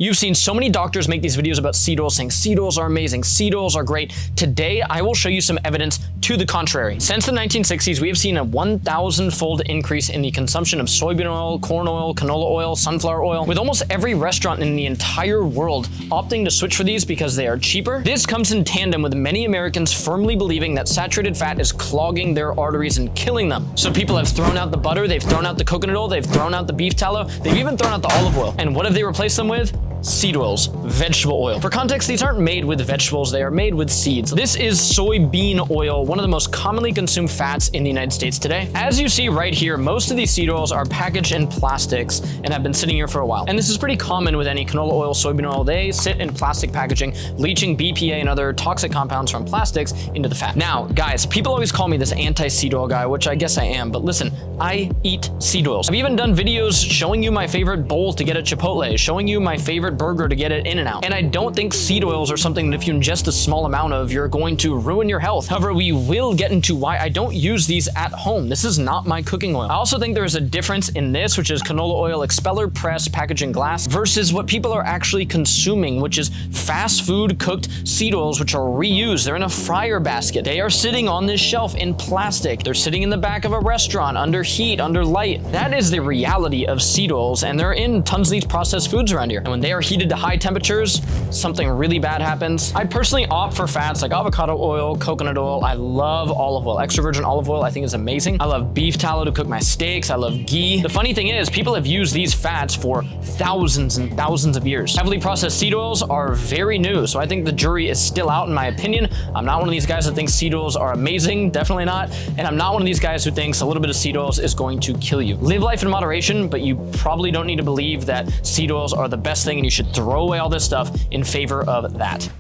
You've seen so many doctors make these videos about seed oils saying seed oils are amazing, seed oils are great. Today, I will show you some evidence to the contrary. Since the 1960s, we have seen a 1,000-fold increase in the consumption of soybean oil, corn oil, canola oil, sunflower oil, with almost every restaurant in the entire world opting to switch for these because they are cheaper. This comes in tandem with many Americans firmly believing that saturated fat is clogging their arteries and killing them. So people have thrown out the butter, they've thrown out the coconut oil, they've thrown out the beef tallow, they've even thrown out the olive oil. And what have they replaced them with? Seed oils, vegetable oil. For context, these aren't made with vegetables, they are made with seeds. This is soybean oil, one of the most commonly consumed fats in the United States today. As you see right here, most of these seed oils are packaged in plastics and have been sitting here for a while. And this is pretty common with any canola oil, soybean oil. They sit in plastic packaging, leaching BPA and other toxic compounds from plastics into the fat. Now, guys, people always call me this anti-seed oil guy, which I guess I am, but listen, I eat seed oils. I've even done videos showing you my favorite bowl to get at Chipotle, showing you my favorite burger to get it In-N-Out. And I don't think seed oils are something that if you ingest a small amount of, you're going to ruin your health. However, we will get into why I don't use these at home. This is not my cooking oil. I also think there is a difference in this, which is canola oil, expeller press, packaging glass, versus what people are actually consuming, which is fast food cooked seed oils, which are reused. They're in a fryer basket. They are sitting on this shelf in plastic. They're sitting in the back of a restaurant under heat, under light. That is the reality of seed oils, and they're in tons of these processed foods around here. And when they are heated to high temperatures, something really bad happens. I personally opt for fats like avocado oil, coconut oil. I love olive oil. Extra virgin olive oil I think is amazing. I love beef tallow to cook my steaks. I love ghee. The funny thing is, people have used these fats for thousands and thousands of years. Heavily processed seed oils are very new, so I think the jury is still out in my opinion. I'm not one of these guys that thinks seed oils are amazing, definitely not. And I'm not one of these guys who thinks a little bit of seed oils is going to kill you. Live life in moderation, but you probably don't need to believe that seed oils are the best thing and you should throw away all this stuff in favor of that.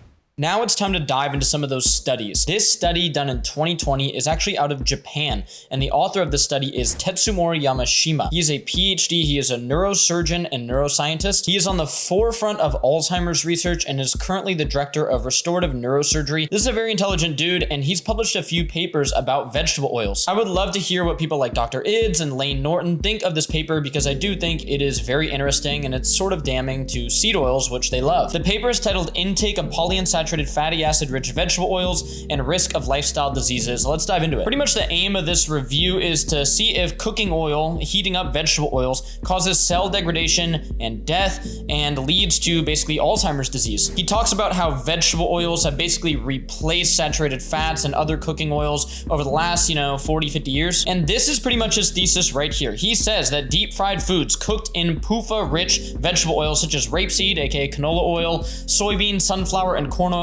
Now it's time to dive into some of those studies. This study done in 2020 is actually out of Japan, and the author of the study is Tetsumori Yamashima. He is a PhD, he is a neurosurgeon and neuroscientist. He is on the forefront of Alzheimer's research and is currently the director of restorative neurosurgery. This is a very intelligent dude, and he's published a few papers about vegetable oils. I would love to hear what people like Dr. Ids and Lane Norton think of this paper, because I do think it is very interesting and it's sort of damning to seed oils, which they love. The paper is titled Intake of Polyunsaturated Fatty Acid Rich Vegetable Oils and Risk of Lifestyle Diseases. Let's dive into it. Pretty much the aim of this review is to see if cooking oil, heating up vegetable oils, causes cell degradation and death and leads to basically Alzheimer's disease. He talks about how vegetable oils have basically replaced saturated fats and other cooking oils over the last, 40, 50 years. And this is pretty much his thesis right here. He says that deep fried foods cooked in PUFA-rich vegetable oils such as rapeseed, aka canola oil, soybean, sunflower, and corn oils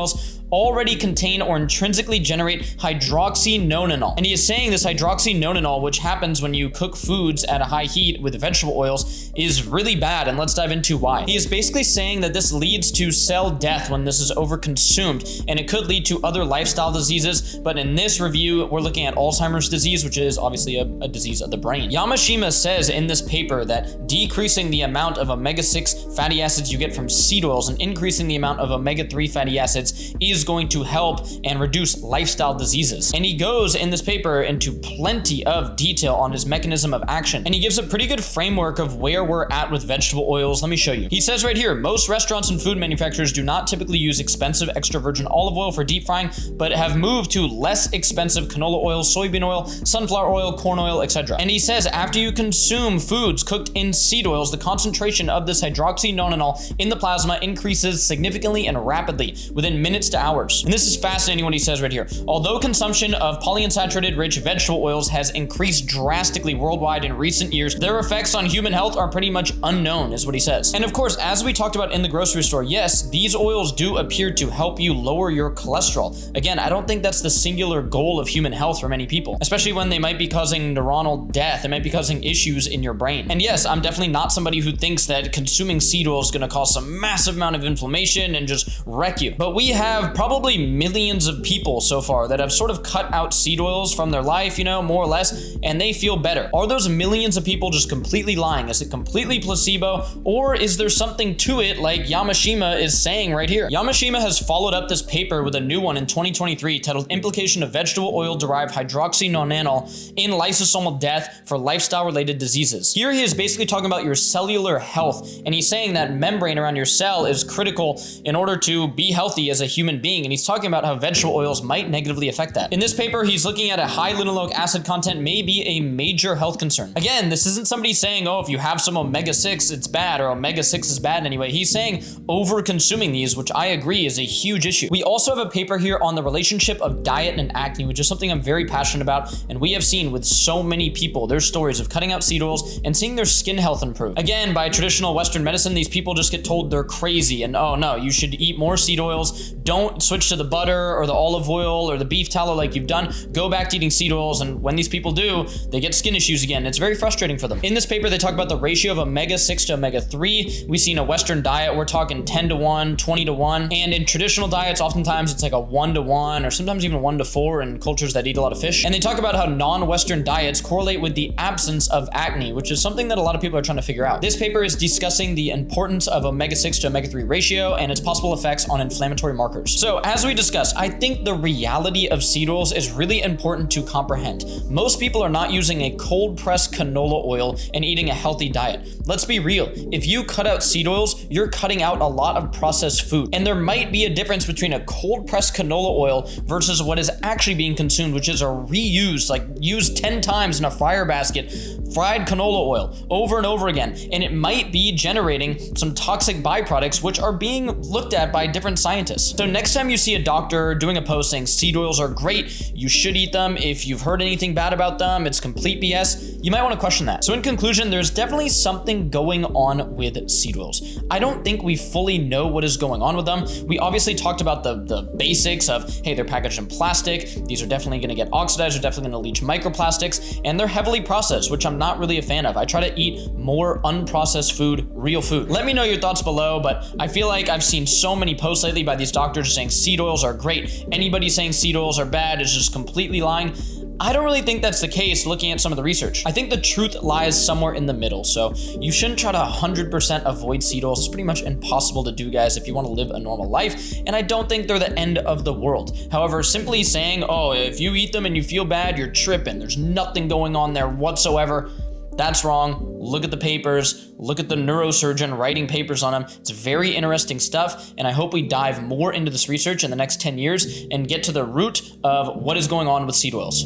already contain or intrinsically generate hydroxynonenal. And he is saying this hydroxynonenal, which happens when you cook foods at a high heat with vegetable oils, is really bad, and let's dive into why. He is basically saying that this leads to cell death when this is overconsumed, and it could lead to other lifestyle diseases, but in this review, we're looking at Alzheimer's disease, which is obviously a disease of the brain. Yamashima says in this paper that decreasing the amount of omega-6 fatty acids you get from seed oils and increasing the amount of omega-3 fatty acids is going to help and reduce lifestyle diseases. And he goes in this paper into plenty of detail on his mechanism of action. And he gives a pretty good framework of where we're at with vegetable oils. Let me show you. He says right here, most restaurants and food manufacturers do not typically use expensive extra virgin olive oil for deep frying, but have moved to less expensive canola oil, soybean oil, sunflower oil, corn oil, etc. And he says after you consume foods cooked in seed oils, the concentration of this hydroxynonenal in the plasma increases significantly and rapidly within minutes to hours. And this is fascinating what he says right here. Although consumption of polyunsaturated rich vegetable oils has increased drastically worldwide in recent years, their effects on human health are pretty much unknown, is what he says. And of course, as we talked about in the grocery store, yes, these oils do appear to help you lower your cholesterol. Again, I don't think that's the singular goal of human health for many people, especially when they might be causing neuronal death. They might be causing issues in your brain. And yes, I'm definitely not somebody who thinks that consuming seed oil is going to cause some massive amount of inflammation and just wreck you. But we have probably millions of people so far that have sort of cut out seed oils from their life, more or less, and they feel better. Are those millions of people just completely lying? Is it completely placebo, or is there something to it like Yamashima is saying right here? Yamashima has followed up this paper with a new one in 2023 titled Implication of Vegetable Oil-Derived Hydroxynonenal in Lysosomal Death for Lifestyle-Related Diseases. Here he is basically talking about your cellular health, and he's saying that membrane around your cell is critical in order to be healthy as a human being, and he's talking about how vegetable oils might negatively affect that. In this paper, he's looking at a high linoleic acid content may be a major health concern. Again, this isn't somebody saying, oh, if you have some omega-6, it's bad, or omega-6 is bad anyway. He's saying over-consuming these, which I agree is a huge issue. We also have a paper here on the relationship of diet and acne, which is something I'm very passionate about, and we have seen with so many people their stories of cutting out seed oils and seeing their skin health improve. Again, by traditional Western medicine, these people just get told they're crazy and, oh no, you should eat more seed oils, don't switch to the butter or the olive oil or the beef tallow like you've done, go back to eating seed oils, and when these people do, they get skin issues again. It's very frustrating for them. In this paper, they talk about the ratio of omega-6 to omega-3. We see in a Western diet, we're talking 10 to 1, 20 to 1, and in traditional diets, oftentimes it's like a 1 to 1, or sometimes even 1 to 4 in cultures that eat a lot of fish. And they talk about how non-Western diets correlate with the absence of acne, which is something that a lot of people are trying to figure out. This paper is discussing the importance of omega-6 to omega-3 ratio and its possible effects on inflammatory markers. So as we discussed, I think the reality of seed oils is really important to comprehend. Most people are not using a cold pressed canola oil and eating a healthy diet. Let's be real. If you cut out seed oils, you're cutting out a lot of processed food. And there might be a difference between a cold pressed canola oil versus what is actually being consumed, which is a reused, like used 10 times in a fryer basket, fried canola oil over and over again. And it might be generating some toxic byproducts, which are being looked at by different scientists. So next time you see a doctor doing a post saying seed oils are great, you should eat them, if you've heard anything bad about them, it's complete BS, you might want to question that. So in conclusion, there's definitely something going on with seed oils. I don't think we fully know what is going on with them. We obviously talked about the basics of, hey, they're packaged in plastic, these are definitely going to get oxidized, they're definitely going to leach microplastics, and they're heavily processed, which I'm not really a fan of. I try to eat more unprocessed food, real food. Let me know your thoughts below, but I feel like I've seen so many posts lately by these doctors saying seed oils are great. Anybody saying seed oils are bad is just completely lying. I don't really think that's the case looking at some of the research. I think the truth lies somewhere in the middle, so you shouldn't try to 100% avoid seed oils. It's pretty much impossible to do, guys, if you want to live a normal life, and I don't think they're the end of the world. However, simply saying, oh, if you eat them and you feel bad, you're tripping, there's nothing going on there whatsoever, that's wrong. Look at the papers, look at the neurosurgeon writing papers on them. It's very interesting stuff, and I hope we dive more into this research in the next 10 years and get to the root of what is going on with seed oils.